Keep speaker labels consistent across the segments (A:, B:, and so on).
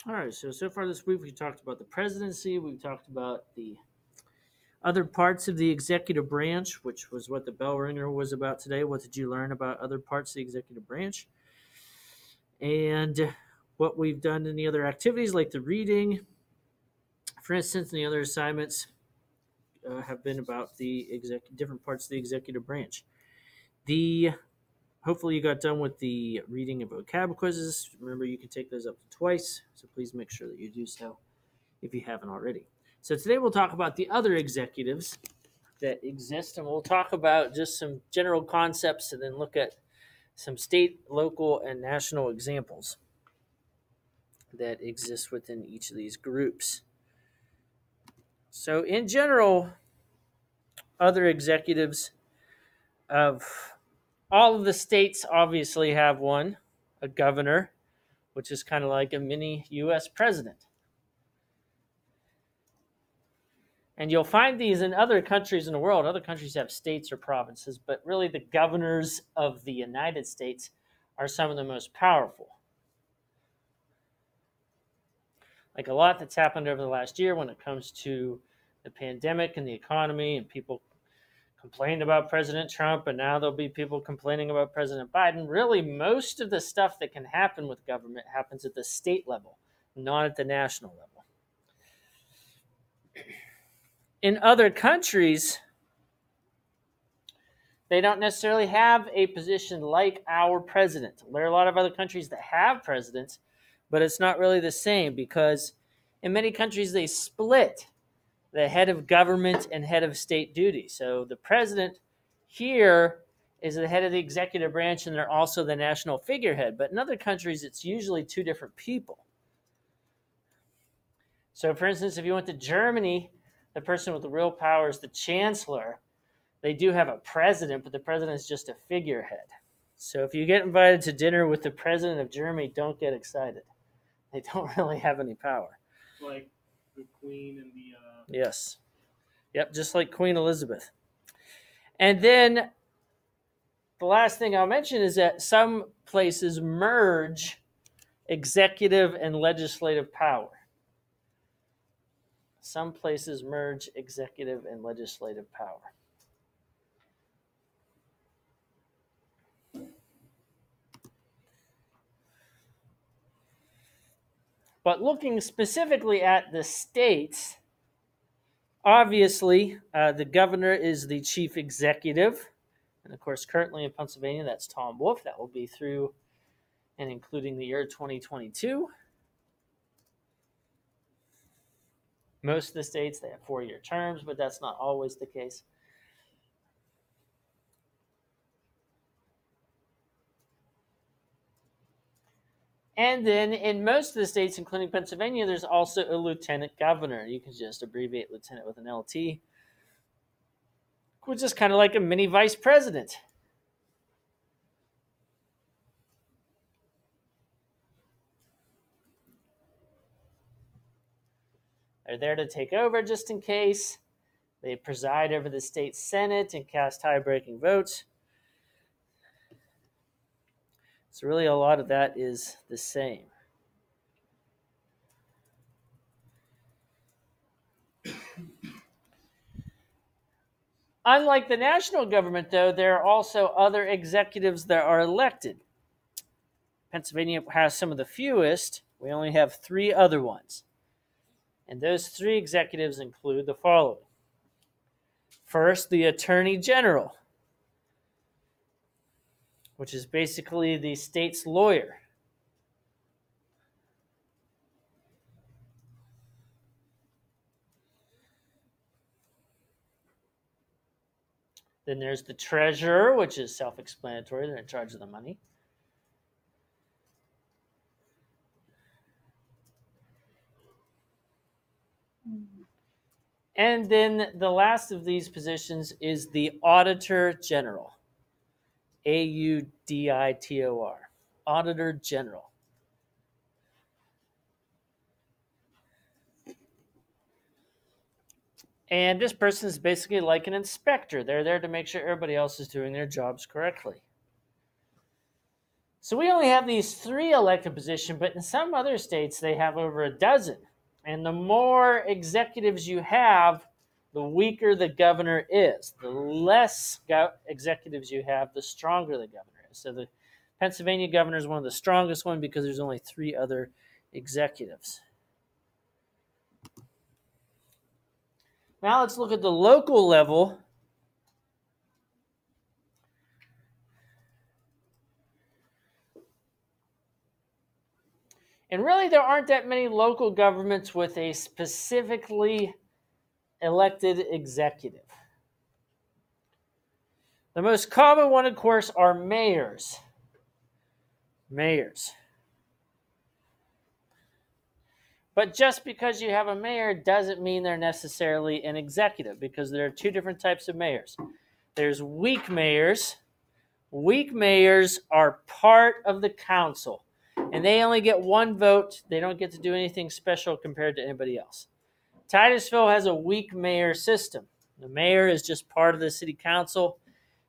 A: All right, so far this week we talked about the presidency, we talked about the other parts of the executive branch, which was what the bell ringer was about today. What did you learn about other parts of the executive branch? And what we've done in the other activities, like the reading, for instance, and the other assignments have been about the different parts of the executive branch. The Hopefully you got done with the reading and vocab quizzes. Remember, you can take those up to twice, so please make sure that you do so if you haven't already. So today we'll talk about the other executives that exist, and we'll talk about just some general concepts and then look at some state, local, and national examples that exist within each of these groups. So, in general, other executives of all of the states obviously have one, a governor, which is kind of like a mini U.S. president. And you'll find these in other countries in the world. Other countries have states or provinces, but really the governors of the United States are some of the most powerful. Like a lot that's happened over the last year when it comes to the pandemic and the economy, and people complained about President Trump, and now there'll be people complaining about President Biden. Really, most of the stuff that can happen with government happens at the state level, not at the national level. In other countries, they don't necessarily have a position like our president. There are a lot of other countries that have presidents, but it's not really the same because in many countries they split the head of government and head of state duty. So the president here is the head of the executive branch, and they're also the national figurehead. But in other countries, it's usually two different people. So, for instance, if you went to Germany, the person with the real power is the chancellor. They do have a president, but the president is just a figurehead. So if you get invited to dinner with the president of Germany, don't get excited. They don't really have any power.
B: Like the Queen and the.
A: Yes. Yep, just like Queen Elizabeth. And then the last thing I'll mention is that some places merge executive and legislative power. Some places merge executive and legislative power. But looking specifically at the states, obviously the governor is the chief executive. And of course, currently in Pennsylvania, that's Tom Wolf. That will be through and including the year 2022. Most of the states, they have 4-year terms, but that's not always the case. And then in most of the states, including Pennsylvania, there's also a lieutenant governor. You can just abbreviate lieutenant with an LT, which is kind of like a mini vice president. They're there to take over just in case. They preside over the state senate and cast tie-breaking votes. So really a lot of that is the same. Unlike the national government, though, there are also other executives that are elected. Pennsylvania has some of the fewest. We only have 3 other ones. And those 3 executives include the following. First, the Attorney General, which is basically the state's lawyer. Then there's the Treasurer, which is self-explanatory. They're in charge of the money. And then the last of these positions is the Auditor General. Auditor. Auditor General. And this person is basically like an inspector. They're there to make sure everybody else is doing their jobs correctly. So we only have these 3 elected positions, but in some other states they have over a dozen. And the more executives you have, the weaker the governor is. The less executives you have, the stronger the governor is. So the Pennsylvania governor is one of the strongest ones because there's only 3 other executives. Now let's look at the local level. And really, there aren't that many local governments with a specifically elected executive. The most common one, of course, are mayors. Mayors. But just because you have a mayor doesn't mean they're necessarily an executive, because there are 2 different types of mayors. There's weak mayors. Weak mayors are part of the council, and they only get 1 vote. They don't get to do anything special compared to anybody else. Titusville has a weak mayor system. The mayor is just part of the city council.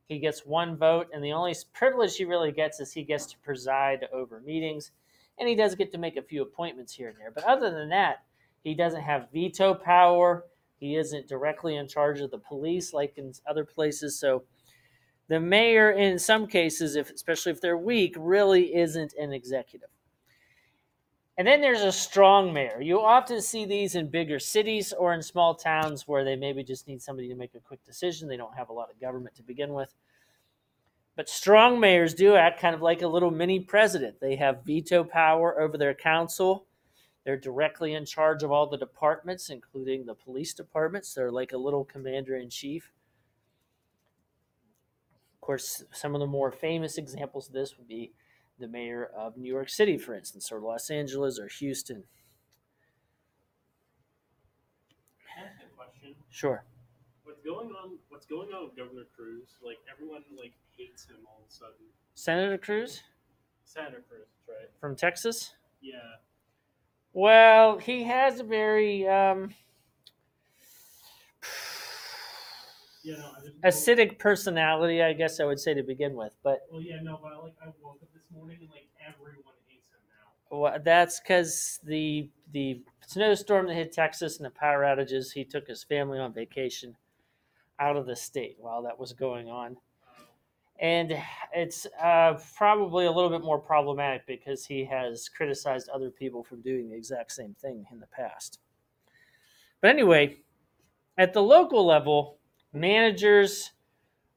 A: He gets 1 vote, and the only privilege he really gets is he gets to preside over meetings, and he does get to make a few appointments here and there. But other than that, he doesn't have veto power. He isn't directly in charge of the police like in other places. So the mayor, in some cases, especially if they're weak, really isn't an executive. And then there's a strong mayor. You often see these in bigger cities or in small towns where they maybe just need somebody to make a quick decision. They don't have a lot of government to begin with. But strong mayors do act kind of like a little mini president. They have veto power over their council. They're directly in charge of all the departments, including the police departments. They're like a little commander-in-chief. Of course, some of the more famous examples of this would be the mayor of New York City, for instance, or Los Angeles, or Houston.
B: I have a question.
A: Sure.
B: What's going on with Governor Cruz? Like, everyone hates him all of a sudden.
A: Senator Cruz?
B: Senator Cruz, right?
A: From Texas?
B: Yeah.
A: Well, he has a very acidic personality, I guess I would say, to begin with. But
B: well, yeah, no, but I woke up this morning and everyone hates him now.
A: Well, that's because the snowstorm that hit Texas and the power outages, he took his family on vacation out of the state while that was going on. And it's probably a little bit more problematic because he has criticized other people for doing the exact same thing in the past. But anyway, at the local level, managers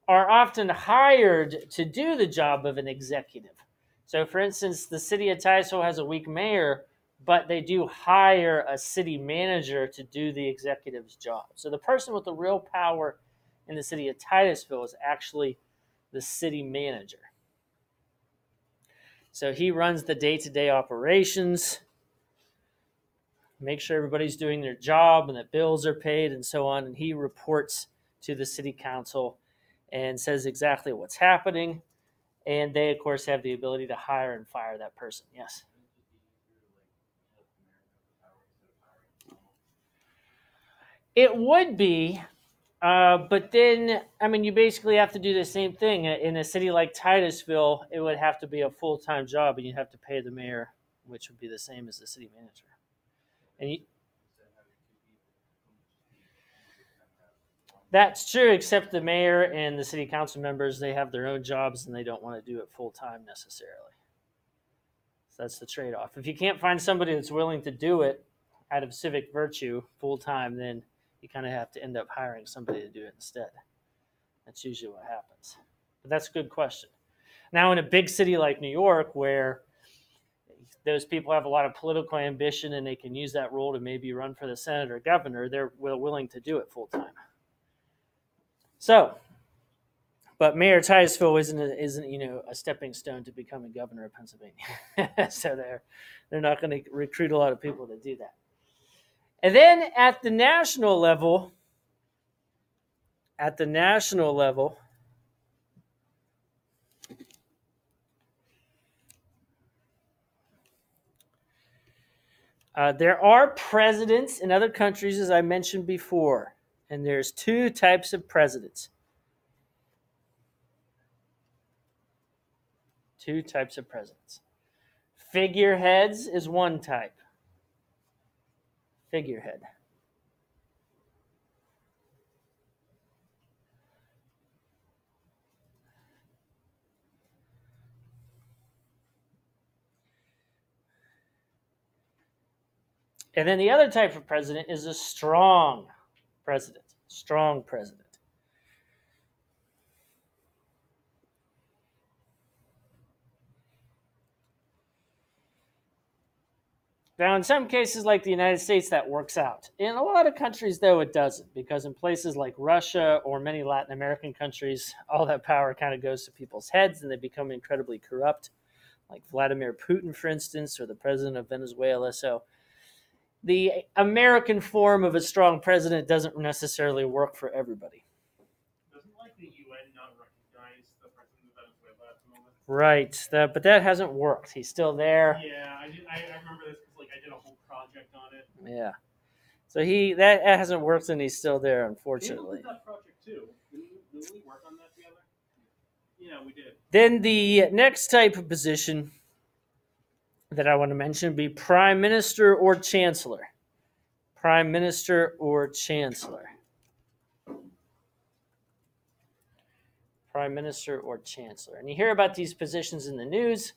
A: are often hired to do the job of an executive. So, for instance, the city of Titusville has a weak mayor, but they do hire a city manager to do the executive's job. So the person with the real power in the city of Titusville is actually the city manager. So he runs the day-to-day operations, make sure everybody's doing their job and that bills are paid and so on, and he reports to the city council and says exactly what's happening. And they, of course, have the ability to hire and fire that person. Yes? It would be, but then, I mean, you basically have to do the same thing. In a city like Titusville, it would have to be a full-time job, and you'd have to pay the mayor, which would be the same as the city manager. And that's true, except the mayor and the city council members, they have their own jobs, and they don't want to do it full-time necessarily. So that's the trade-off. If you can't find somebody that's willing to do it out of civic virtue full-time, then you kind of have to end up hiring somebody to do it instead. That's usually what happens. But that's a good question. Now, in a big city like New York, where those people have a lot of political ambition and they can use that role to maybe run for the Senate or governor, they're willing to do it full-time. So, but Mayor Titusville isn't a stepping stone to becoming governor of Pennsylvania. So they're not going to recruit a lot of people to do that. And then at the national level, there are presidents in other countries, as I mentioned before, and there's 2 types of presidents. Two types of presidents. Figureheads is one type. Figurehead. And then the other type of president is a strong president. Strong president. Now, in some cases, like the United States, that works out. In a lot of countries, though, it doesn't, because in places like Russia or many Latin American countries, all that power kind of goes to people's heads and they become incredibly corrupt, like Vladimir Putin, for instance, or the president of Venezuela. So the American form of a strong president doesn't necessarily work for everybody.
B: Doesn't like the UN not recognize the president of Venezuela at the moment?
A: Right, but that hasn't worked. He's still there.
B: Yeah, I remember this because I did a whole project on it.
A: Yeah. So that hasn't worked and he's still there, unfortunately.
B: We did that project too. Didn't we work on that together? Yeah, we did.
A: Then the next type of position that I want to mention would be Prime Minister or Chancellor. Prime Minister or Chancellor. Prime Minister or Chancellor. And you hear about these positions in the news.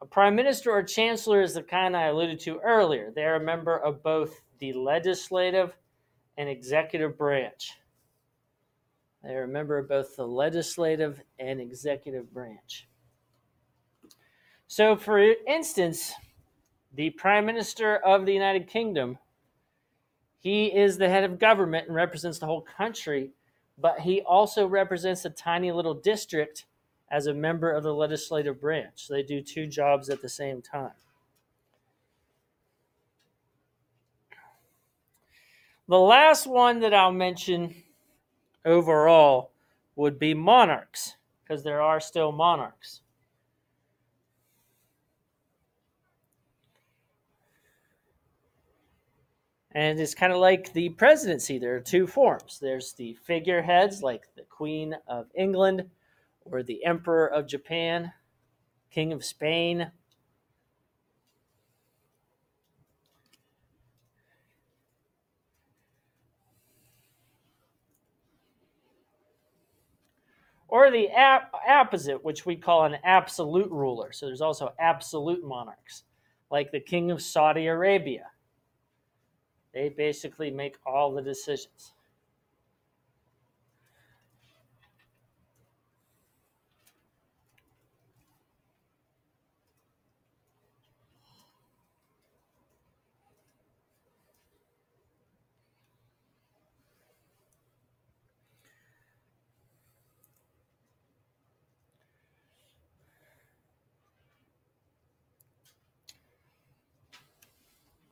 A: A Prime Minister or Chancellor is the kind I alluded to earlier. They're a member of both the legislative and executive branch. They're a member of both the legislative and executive branch. So, for instance, the Prime Minister of the United Kingdom, he is the head of government and represents the whole country, but he also represents a tiny little district as a member of the legislative branch. So they do two jobs at the same time. The last one that I'll mention overall would be monarchs, because there are still monarchs. And it's kind of like the presidency. There are two forms. There's the figureheads, like the Queen of England, or the Emperor of Japan, King of Spain. Or the opposite, which we call an absolute ruler. So there's also absolute monarchs, like the King of Saudi Arabia. They basically make all the decisions.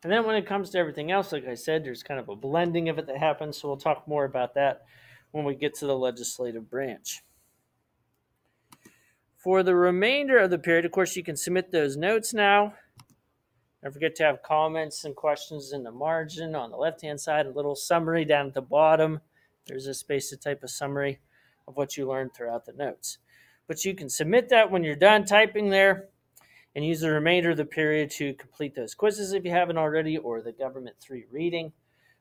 A: And then when it comes to everything else, like I said, there's kind of a blending of it that happens. So we'll talk more about that when we get to the legislative branch. For the remainder of the period, of course, you can submit those notes now. Don't forget to have comments and questions in the margin on the left-hand side, a little summary down at the bottom. There's a space to type a summary of what you learned throughout the notes. But you can submit that when you're done typing there, and use the remainder of the period to complete those quizzes if you haven't already, or the Government 3 reading.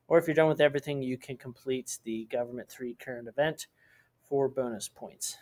A: Or if you're done with everything, you can complete the Government 3 current event for bonus points.